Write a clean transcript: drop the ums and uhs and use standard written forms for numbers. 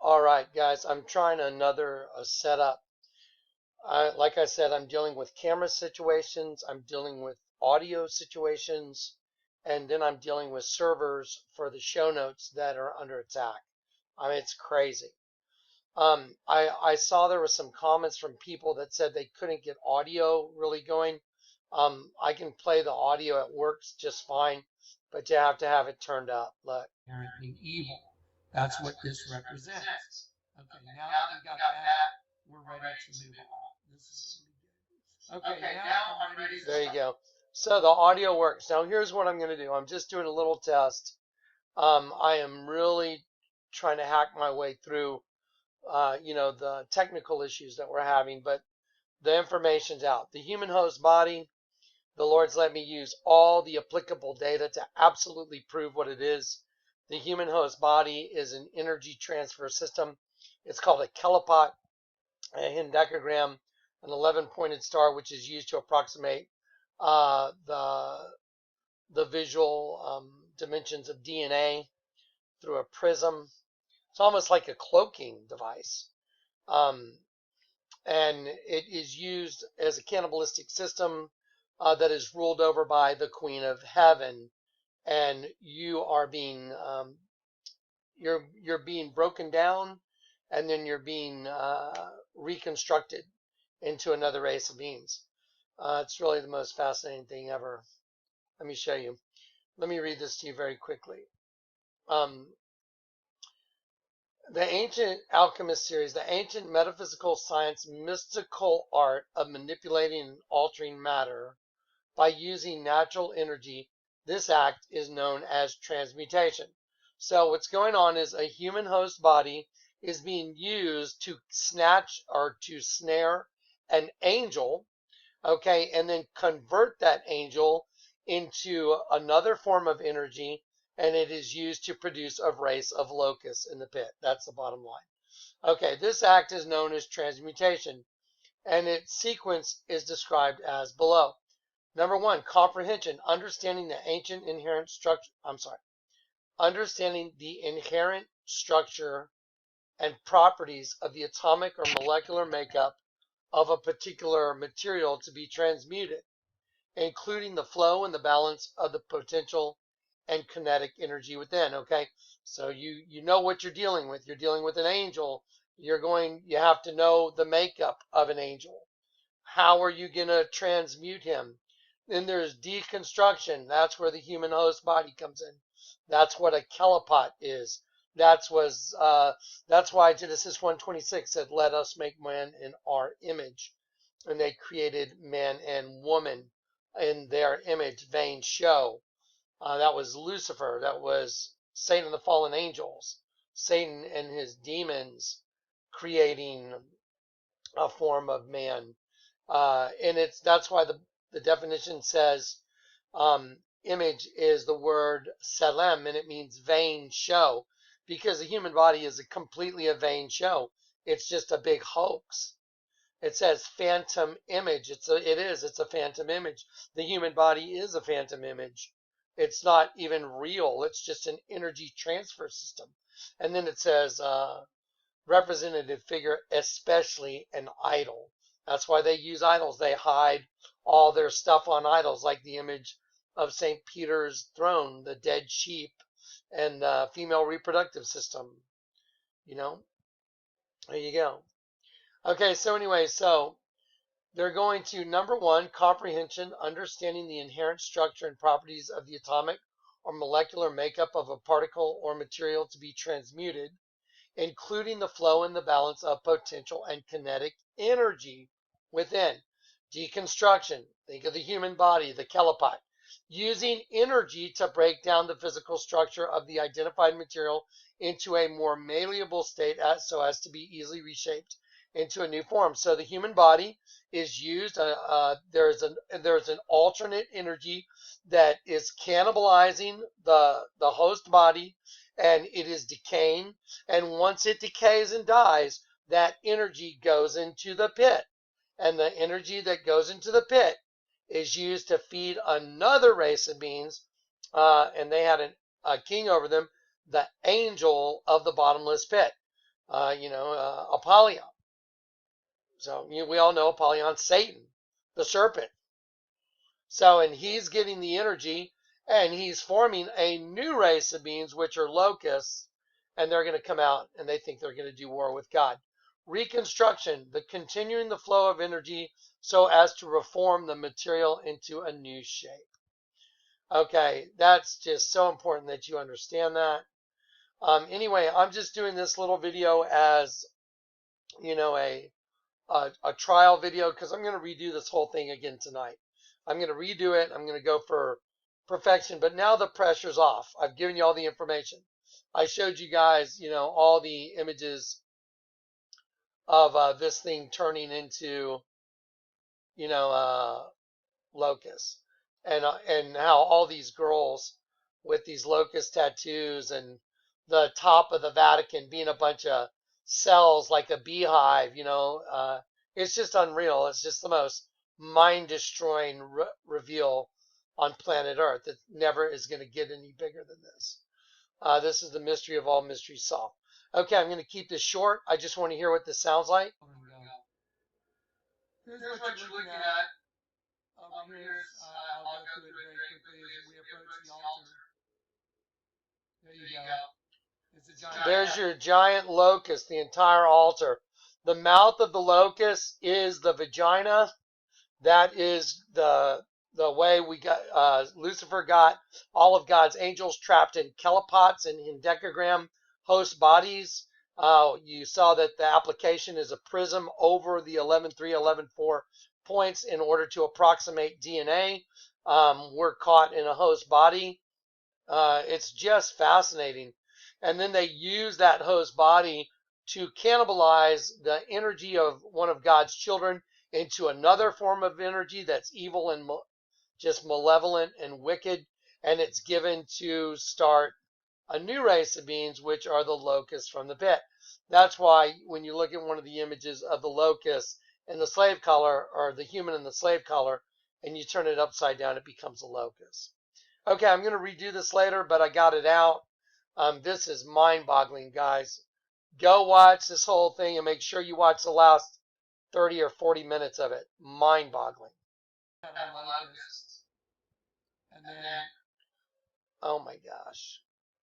All right, guys, I'm trying another setup. Like I said, I'm dealing with camera situations, I'm dealing with audio situations, and then I'm dealing with servers for the show notes that are under attack. I mean, it's crazy. I saw there was some comments from people that said they couldn't get audio really going. I can play the audio, it works just fine, but you have to have it turned up. Look. Inherently evil. That's what this represents. Okay, now that we got that, we're ready to move on. This is gonna be good. Okay, now I'm ready. There you go. So the audio works. Now here's what I'm going to do. I'm just doing a little test. I am really trying to hack my way through, the technical issues that we're having, but the information's out. The human host body, the Lord's let me use all the applicable data to absolutely prove what it is. The human host body is an energy transfer system. It's called a kelopot, a hendecagram, an 11-pointed star, which is used to approximate the visual dimensions of DNA through a prism. It's almost like a cloaking device. And it is used as a cannibalistic system that is ruled over by the Queen of Heaven, and you are being you're being broken down, and then you're being reconstructed into another race of beings. It's really the most fascinating thing ever. Let me show you. Let me read this to you very quickly. The Ancient Alchemist series, the ancient metaphysical science, mystical art of manipulating and altering matter by using natural energy. This act is known as transmutation. So what's going on is a human host body is being used to snatch or to snare an angel, okay, and then convert that angel into another form of energy, and it is used to produce a race of locusts in the pit. That's the bottom line. Okay, this act is known as transmutation, and its sequence is described as below. Number one, comprehension, understanding the inherent structure and properties of the atomic or molecular makeup of a particular material to be transmuted, including the flow and the balance of the potential and kinetic energy within. Okay, so you know what you're dealing with. You're dealing with an angel. You have to know the makeup of an angel. How are you going to transmute him? Then there's deconstruction. That's where the human host body comes in. That's what a kelopot is. That's why Genesis 1:26 said, "Let us make man in our image," and they created man and woman in their image, vain show. That was Lucifer. That was Satan and the fallen angels. Satan and his demons creating a form of man. And that's why the definition says image is the word selem, and it means vain show, because the human body is completely a vain show. It's just a big hoax. It says phantom image. It's a phantom image. The human body is a phantom image. It's not even real. It's just an energy transfer system. And then it says representative figure, especially an idol. That's why they use idols. They hide all their stuff on idols, like the image of St. Peter's throne, the dead sheep, and the female reproductive system. There you go. Okay, so anyway, they're going to, number one, comprehension, understanding the inherent structure and properties of the atomic or molecular makeup of a particle or material to be transmuted, including the flow and the balance of potential and kinetic energy within. Deconstruction, think of the human body, the kelopot, using energy to break down the physical structure of the identified material into a more malleable state so as to be easily reshaped into a new form. So the human body is used, there's an alternate energy that is cannibalizing the host body, and it is decaying, and once it decays and dies, that energy goes into the pit, and the energy that goes into the pit is used to feed another race of beings, and they had a king over them, the angel of the bottomless pit. Apollyon. So we all know Apollyon's Satan, the serpent. So, and he's getting the energy, and he's forming a new race of beings, which are locusts, and they're going to come out, and they think they're going to do war with God. Reconstruction, the continuing the flow of energy so as to reform the material into a new shape. Okay, that's just so important that you understand that. Anyway, I'm just doing this little video as, a trial video, because I'm going to redo this whole thing again tonight. I'm going to redo it. I'm going to go for perfection, but now the pressure's off. I've given you all the information. I showed you guys, all the images of this thing turning into, locusts, and how all these girls with these locust tattoos, and the top of the Vatican being a bunch of cells like a beehive. It's just unreal. It's just the most mind-destroying reveal on planet Earth. It never is going to get any bigger than this. This is the mystery of all mysteries solved. Okay, I'm going to keep this short. I just want to hear what this sounds like. Here's what you're looking at. Over here, I'll go through it very quickly as we approach the altar. There you go. There's your giant locust, the entire altar. The mouth of the locust is the vagina. That is the way we got Lucifer got all of God's angels trapped in calipots and in decagram host bodies. You saw that the application is a prism over the 11.3, 11.4 points in order to approximate DNA. We're caught in a host body. It's just fascinating. And then they use that host body to cannibalize the energy of one of God's children into another form of energy that's evil and just malevolent and wicked. And it's given to start a new race of beings, which are the locusts from the pit. That's why when you look at one of the images of the locust in the slave collar, or the human in the slave collar, and you turn it upside down, it becomes a locust. Okay, I'm going to redo this later, but I got it out. This is mind-boggling, guys. Go watch this whole thing and make sure you watch the last 30 or 40 minutes of it. Mind-boggling. And then, oh my gosh.